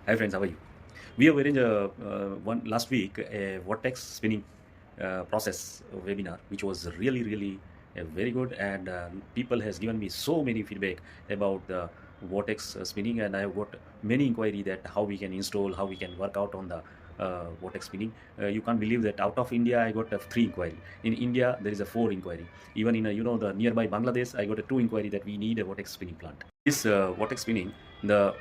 Hi friends, how are you? We have arranged one last week a vortex spinning process webinar, which was really very good, and people has given me so many feedback about the vortex spinning, and I have got many inquiry that how we can install, how we can work out on the vortex spinning. You can't believe that out of India I got three inquiry. In India there is a four inquiry. Even in the nearby Bangladesh I got a two inquiry that we need a vortex spinning plant. This vortex spinning, the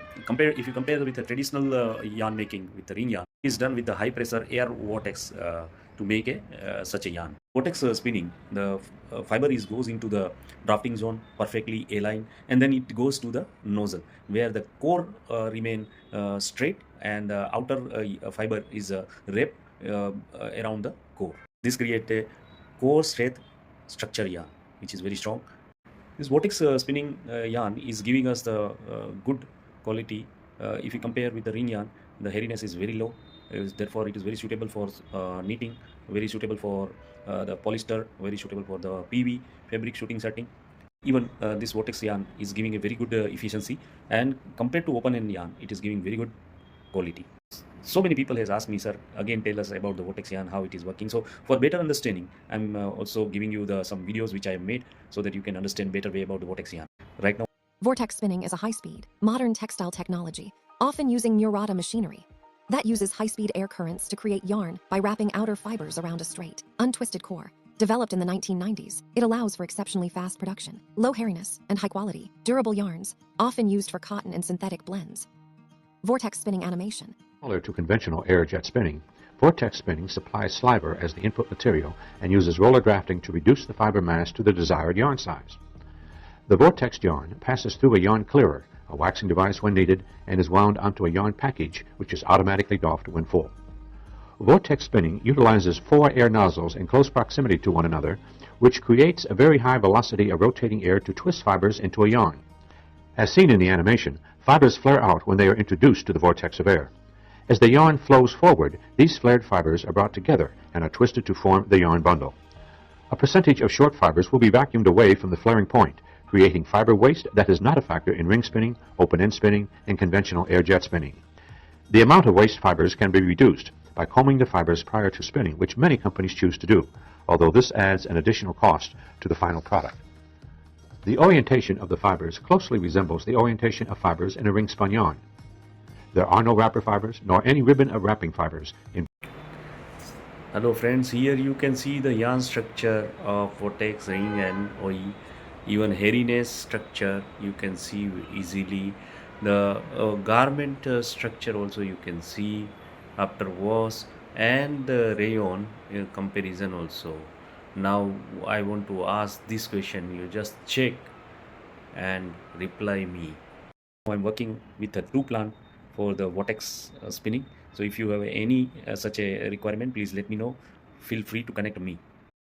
if you compare with the traditional yarn making with the ring yarn, is done with the high pressure air vortex to make such a yarn. Vortex spinning, the fiber is goes into the drafting zone perfectly aligned, and then it goes to the nozzle where the core remain straight, and the outer fiber is wrapped around the core. This create a core strength structure yarn, which is very strong. This vortex spinning yarn is giving us the good quality. If you compare with the ring yarn, the hairiness is very low. Therefore, it is very suitable for knitting, very suitable for the polyester, very suitable for the PV fabric shooting setting. Even this vortex yarn is giving a very good efficiency, and compared to open end yarn, it is giving very good quality. So many people has asked me, sir, again tell us about the vortex yarn, how it is working. So for better understanding, I'm also giving you the some videos which I have made so that you can understand better way about the vortex yarn. Right now, Vortex spinning is a high-speed, modern textile technology, often using Murata machinery, that uses high-speed air currents to create yarn by wrapping outer fibers around a straight, untwisted core. Developed in the 1990s, it allows for exceptionally fast production, low hairiness, and high-quality, durable yarns, often used for cotton and synthetic blends. Vortex spinning animation. Similar to conventional air jet spinning, vortex spinning supplies sliver as the input material and uses roller drafting to reduce the fiber mass to the desired yarn size. The vortex yarn passes through a yarn clearer, a waxing device when needed, and is wound onto a yarn package, which is automatically doffed when full. Vortex spinning utilizes four air nozzles in close proximity to one another, which creates a very high velocity of rotating air to twist fibers into a yarn. As seen in the animation, fibers flare out when they are introduced to the vortex of air. As the yarn flows forward, these flared fibers are brought together and are twisted to form the yarn bundle. A percentage of short fibers will be vacuumed away from the flaring point, creating fiber waste that is not a factor in ring spinning, open-end spinning, and conventional air jet spinning. The amount of waste fibers can be reduced by combing the fibers prior to spinning, which many companies choose to do, although this adds an additional cost to the final product. The orientation of the fibers closely resembles the orientation of fibers in a ring-spun yarn. There are no wrapper fibers, nor any ribbon of wrapping fibers in. hello friends, here you can see the yarn structure of vortex ring and OE. Even hairiness structure you can see easily. The garment structure also you can see after wash, and the rayon comparison also. Now I want to ask this question, you just check and reply me. I'm working with a two plant for the vortex spinning. So if you have any such a requirement, please let me know. Feel free to connect me.